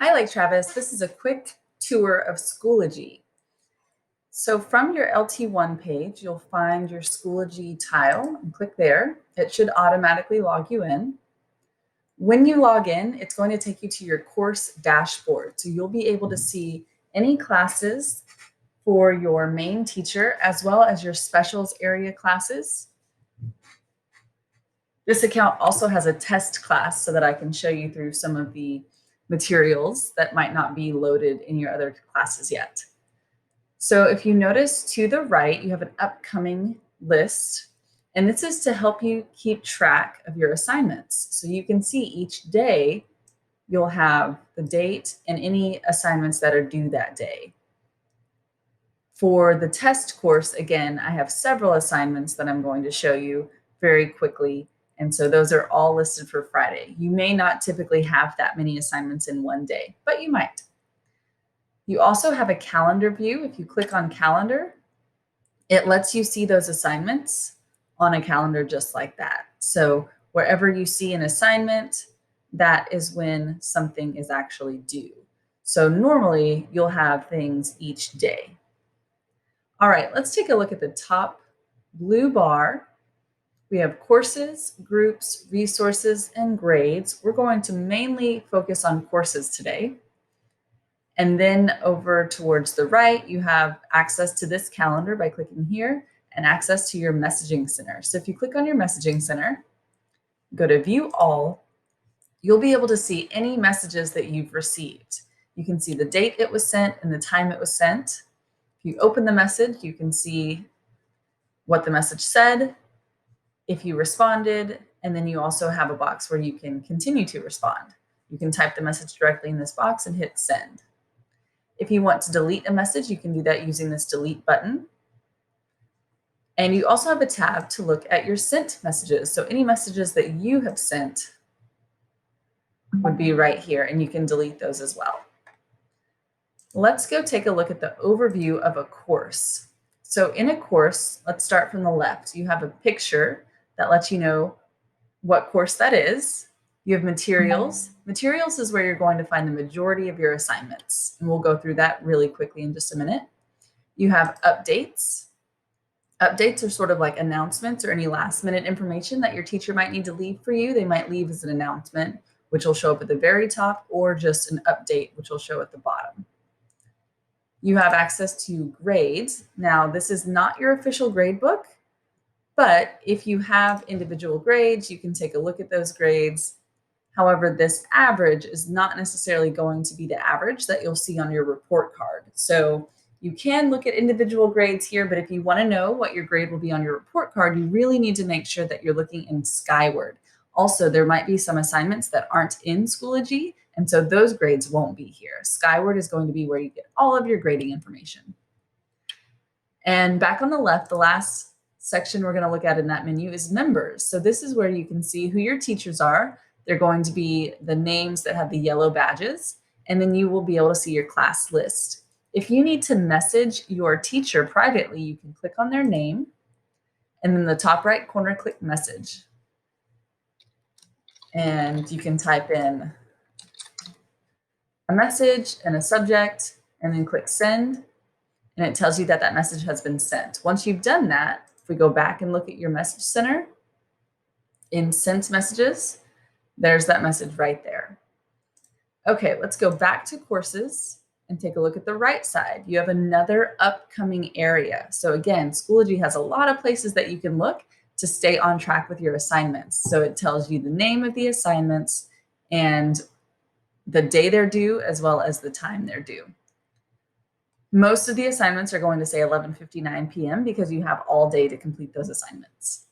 Hi, Lake Travis. This is a quick tour of Schoology. So from your LT1 page, you'll find your Schoology tile and click there. It should automatically log you in. When you log in, it's going to take you to your course dashboard. So you'll be able to see any classes for your main teacher as well as your specials area classes. This account also has a test class so that I can show you through some of the materials that might not be loaded in your other classes yet. So if you notice to the right, you have an upcoming list, and this is to help you keep track of your assignments. So you can see each day you'll have the date and any assignments that are due that day. For the test course, again, I have several assignments that I'm going to show you very quickly. And so those are all listed for Friday. You may not typically have that many assignments in one day, but you might. You also have a calendar view. If you click on calendar, it lets you see those assignments on a calendar just like that. So wherever you see an assignment, that is when something is actually due. So normally you'll have things each day. All right, let's take a look at the top blue bar. We have courses, groups, resources, and grades. We're going to mainly focus on courses today. And then over towards the right, you have access to this calendar by clicking here and access to your messaging center. So if you click on your messaging center, go to view all, you'll be able to see any messages that you've received. You can see the date it was sent and the time it was sent. If you open the message, you can see what the message said, if you responded, and then you also have a box where you can continue to respond. You can type the message directly in this box and hit send. If you want to delete a message, you can do that using this delete button. And you also have a tab to look at your sent messages. So any messages that you have sent would be right here, and you can delete those as well. Let's go take a look at the overview of a course. So in a course, let's start from the left. You have a picture that lets you know what course that is. You have materials. Materials is where you're going to find the majority of your assignments. And we'll go through that really quickly in just a minute. You have updates. Updates are sort of like announcements or any last minute information that your teacher might need to leave for you. They might leave as an announcement, which will show up at the very top, or just an update, which will show at the bottom. You have access to grades. Now, this is not your official grade book, but if you have individual grades, you can take a look at those grades. However, this average is not necessarily going to be the average that you'll see on your report card. So you can look at individual grades here, but if you want to know what your grade will be on your report card, you really need to make sure that you're looking in Skyward. Also, there might be some assignments that aren't in Schoology, and so those grades won't be here. Skyward is going to be where you get all of your grading information. And back on the left, the last section we're going to look at in that menu is members. So this is where you can see who your teachers are. They're going to be the names that have the yellow badges, and then you will be able to see your class list. If you need to message your teacher privately, you can click on their name, and then the top right corner, click message. And you can type in a message and a subject, and then click send, and it tells you that that message has been sent. Once you've done that, if we go back and look at your message center, in sent messages, there's that message right there. Okay, let's go back to courses and take a look at the right side. You have another upcoming area. So again, Schoology has a lot of places that you can look to stay on track with your assignments. So it tells you the name of the assignments and the day they're due, as well as the time they're due. Most of the assignments are going to say 11:59 p.m. because you have all day to complete those assignments.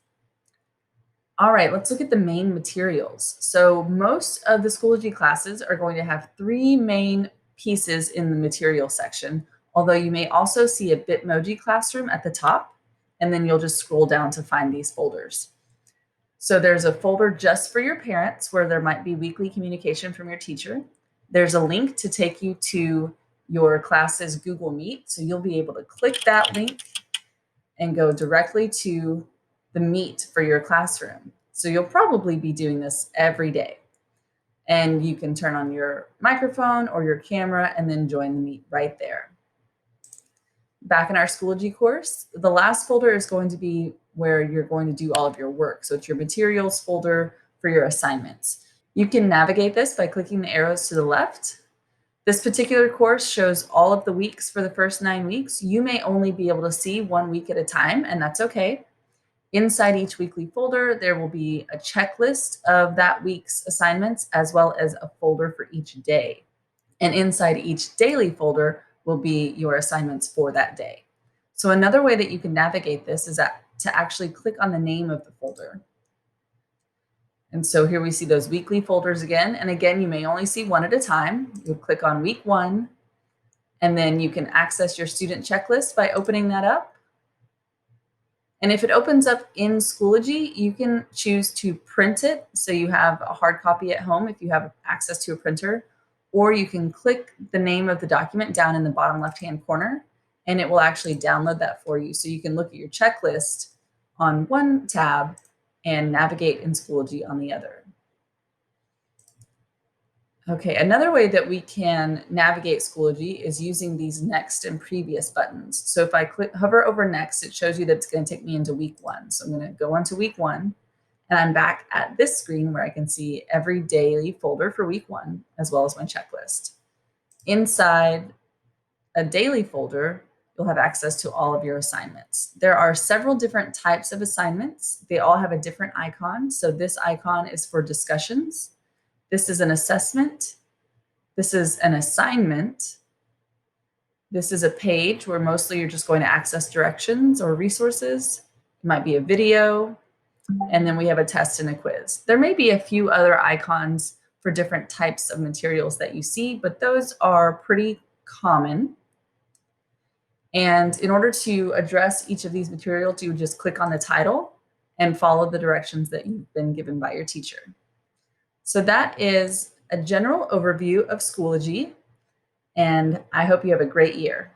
All right, let's look at the main materials. So most of the Schoology classes are going to have three main pieces in the material section, although you may also see a Bitmoji classroom at the top, and then you'll just scroll down to find these folders. So there's a folder just for your parents where there might be weekly communication from your teacher. There's a link to take you to your class's Google Meet. So you'll be able to click that link and go directly to the Meet for your classroom. So you'll probably be doing this every day. And you can turn on your microphone or your camera and then join the meet right there. Back in our Schoology course, the last folder is going to be where you're going to do all of your work. So it's your materials folder for your assignments. You can navigate this by clicking the arrows to the left. This particular course shows all of the weeks for the first 9 weeks. You may only be able to see 1 week at a time, and that's okay. Inside each weekly folder, there will be a checklist of that week's assignments, as well as a folder for each day. And inside each daily folder will be your assignments for that day. So another way that you can navigate this is to actually click on the name of the folder. And so here we see those weekly folders again. And again, you may only see one at a time. You'll click on week 1, and then you can access your student checklist by opening that up. And if it opens up in Schoology, you can choose to print it. So you have a hard copy at home if you have access to a printer, or you can click the name of the document down in the bottom left-hand corner, and it will actually download that for you. So you can look at your checklist on one tab and navigate in Schoology on the other. Okay, another way that we can navigate Schoology is using these next and previous buttons. So if I hover over next, it shows you that it's going to take me into week 1. So I'm going to go on to week 1, and I'm back at this screen where I can see every daily folder for week 1, as well as my checklist. Inside a daily folder, you'll have access to all of your assignments. There are several different types of assignments. They all have a different icon. So this icon is for discussions. This is an assessment. This is an assignment. This is a page where mostly you're just going to access directions or resources. It might be a video. And then we have a test and a quiz. There may be a few other icons for different types of materials that you see, but those are pretty common. And in order to address each of these materials, you would just click on the title and follow the directions that you've been given by your teacher. So that is a general overview of Schoology, and I hope you have a great year.